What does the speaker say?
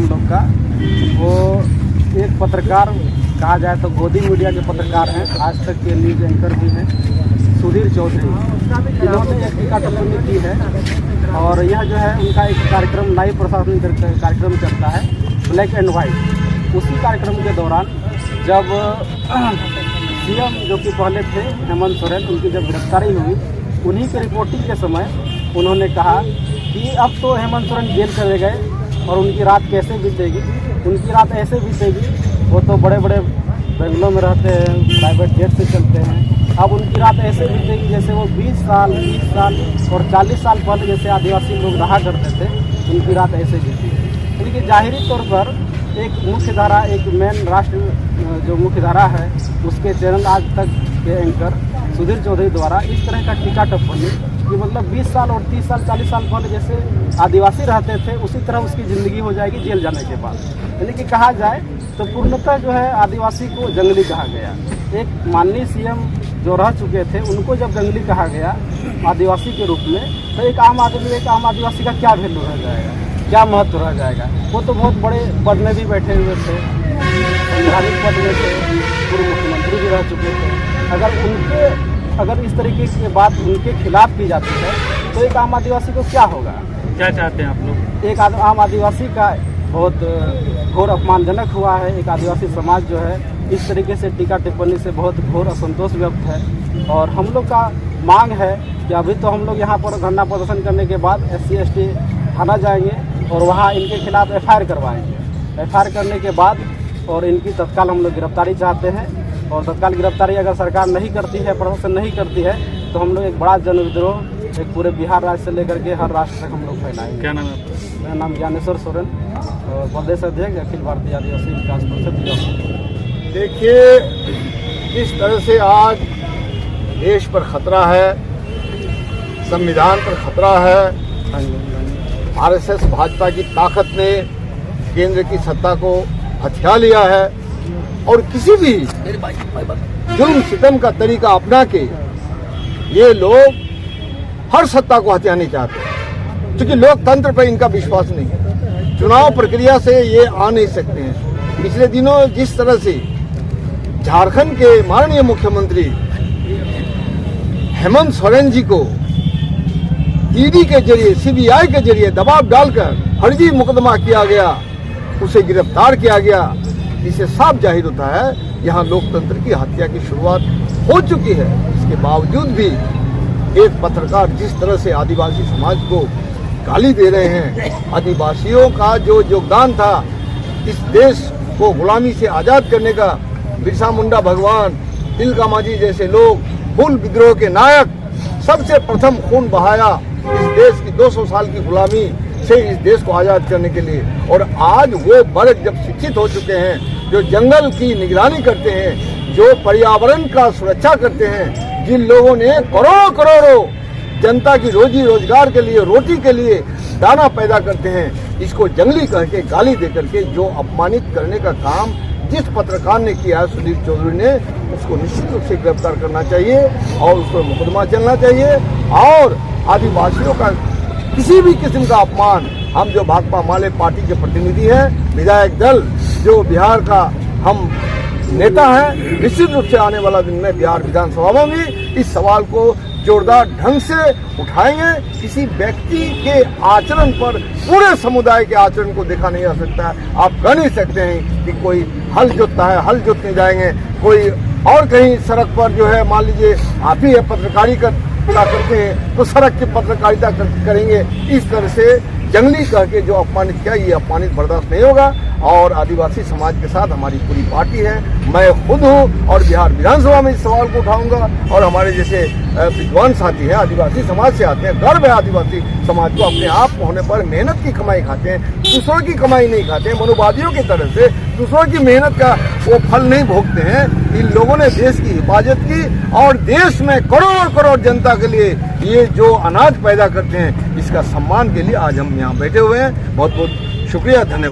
हम लोग का। वो एक पत्रकार कहा जाए तो गोदी मीडिया के पत्रकार हैं, आज तक के न्यूज एंकर भी हैं, सुधीर चौधरी। इन्होंने एक टीका टिप्पणी की है और यह जो है उनका एक कार्यक्रम लाइव प्रसारण कार्यक्रम चलता है ब्लैक एंड वाइट। उसी कार्यक्रम के दौरान जब सीएम जो कि पहले थे हेमंत सोरेन, उनकी जब गिरफ्तारी हुई, उन्हीं की रिपोर्टिंग के समय उन्होंने कहा कि अब तो हेमंत सोरेन जेल चले गए और उनकी रात कैसे बीतेगी। उनकी रात ऐसे बीतेगी, वो तो बड़े बड़े बेंगलोर में रहते हैं, प्राइवेट जेट से चलते हैं। अब उनकी रात ऐसे बीतेगी जैसे वो 20 साल 30 साल और 40 साल पहले जैसे आदिवासी लोग रहा करते थे, उनकी रात ऐसे बीती। यानी कि जाहिरी तौर पर एक मुख्य धारा, एक मेन राष्ट्र जो मुख्य धारा है, उसके चैनल आज तक के एंकर सुधीर चौधरी द्वारा इस तरह का टीका टिप्पणी कि मतलब 20 साल और 30 साल 40 साल पहले जैसे आदिवासी रहते थे उसी तरह उसकी ज़िंदगी हो जाएगी जेल जाने के बाद। यानी कि कहा जाए तो पूर्णतः जो है आदिवासी को जंगली कहा गया। एक माननीय सीएम जो रह चुके थे उनको जब जंगली कहा गया आदिवासी के रूप में, तो एक आम आदिवासी का क्या वैल्यू रह जाएगा, क्या महत्व रह जाएगा। वो तो बहुत बड़े पद में भी बैठे हुए थे, संवैधानिक पद में थे, पूर्व मुख्यमंत्री भी रह चुके थे। अगर इस तरीके की बात उनके खिलाफ की जाती है तो एक आम आदिवासी को क्या होगा। क्या चाहते हैं आप लोग? एक आम आदिवासी का बहुत घोर अपमानजनक हुआ है। एक आदिवासी समाज जो है इस तरीके से टीका टिप्पणी से बहुत घोर असंतोष व्यक्त है और हम लोग का मांग है कि अभी तो हम लोग यहाँ पर धरना प्रदर्शन करने के बाद SC/ST थाना जाएंगे और वहाँ इनके खिलाफ FIR करवाएंगे। FIR करने के बाद और इनकी तत्काल हम लोग गिरफ्तारी चाहते हैं और तत्काल गिरफ्तारी अगर सरकार नहीं करती है, प्रशासन नहीं करती है, तो हम लोग एक बड़ा जन विद्रोह एक पूरे बिहार राज्य से लेकर के हर राष्ट्र तक हम लोग फैलाएंगे। क्या नाम है आपका? मेरा नाम ज्ञानेश्वर सोरेन और प्रदेश अध्यक्ष अखिल भारतीय आदिवासी विकास परिषद। देखिए, जिस तरह से आज देश पर खतरा है, संविधान पर खतरा है, RSS भाजपा की ताकत ने केंद्र की सत्ता को हथिया लिया है और किसी भी जुल्म सितम का तरीका अपना के ये लोग हर सत्ता को हथियाने चाहते हैं, क्योंकि लोकतंत्र पर इनका विश्वास नहीं है। चुनाव प्रक्रिया से ये आ नहीं सकते हैं। पिछले दिनों जिस तरह से झारखंड के माननीय मुख्यमंत्री हेमंत सोरेन जी को ED के जरिए, CBI के जरिए दबाव डालकर फर्जी मुकदमा किया गया, उसे गिरफ्तार किया गया, इससे साफ जाहिर होता है यहाँ लोकतंत्र की हत्या की शुरुआत हो चुकी है। इसके बावजूद भी एक पत्रकार जिस तरह से आदिवासी समाज को गाली दे रहे हैं, आदिवासियों का जो योगदान था इस देश को गुलामी से आज़ाद करने का, बिरसा मुंडा भगवान, तिलका मांझी जैसे लोग, हुल विद्रोह के नायक, सबसे प्रथम खून बहाया इस देश की 200 साल की गुलामी से इस देश को आज़ाद करने के लिए। और आज वो वर्ग जब शिक्षित हो चुके हैं, जो जंगल की निगरानी करते हैं, जो पर्यावरण का सुरक्षा करते हैं, जिन लोगों ने करोड़ों करोड़ों जनता की रोजी रोजगार के लिए, रोटी के लिए दाना पैदा करते हैं, इसको जंगली कह के गाली दे करके जो अपमानित करने का काम जिस पत्रकार ने किया है सुधीर चौधरी ने, उसको निश्चित रूप से गिरफ्तार करना चाहिए और उस पर मुकदमा चलना चाहिए। और आदिवासियों का किसी भी किस्म का अपमान, हम जो भाकपा माले पार्टी के प्रतिनिधि हैं, विधायक दल जो बिहार का हम नेता हैं, निश्चित रूप से आने वाला दिन में बिहार विधानसभा में भी इस सवाल को जोरदार ढंग से उठाएंगे। किसी व्यक्ति के आचरण पर पूरे समुदाय के आचरण को देखा नहीं जा सकता है। आप कह नहीं सकते हैं कि कोई हल जोतता है, हल जोतने जाएंगे, कोई और कहीं सड़क पर जो है मान लीजिए आप ही पत्रकारिता करते हैं तो सड़क की पत्रकारिता करेंगे। इस तरह से जंगली कह के जो अपमानित किया, ये अपमानित बर्दाश्त नहीं होगा। और आदिवासी समाज के साथ हमारी पूरी पार्टी है, मैं खुद हूँ और बिहार विधानसभा में इस सवाल को उठाऊंगा। और हमारे जैसे विद्वान साथी हैं, आदिवासी समाज से आते हैं, गर्व है आदिवासी समाज को, अपने आप होने पर मेहनत की कमाई खाते हैं, दूसरों की कमाई नहीं खाते हैं। मनोवादियों की तरह से दूसरों की मेहनत का वो फल नहीं भोगते हैं। इन लोगों ने देश की हिफाजत की और देश में करोड़ करोड़ जनता के लिए ये जो अनाज पैदा करते हैं, इसका सम्मान के लिए आज हम यहाँ बैठे हुए हैं। बहुत बहुत शुक्रिया, धन्यवाद।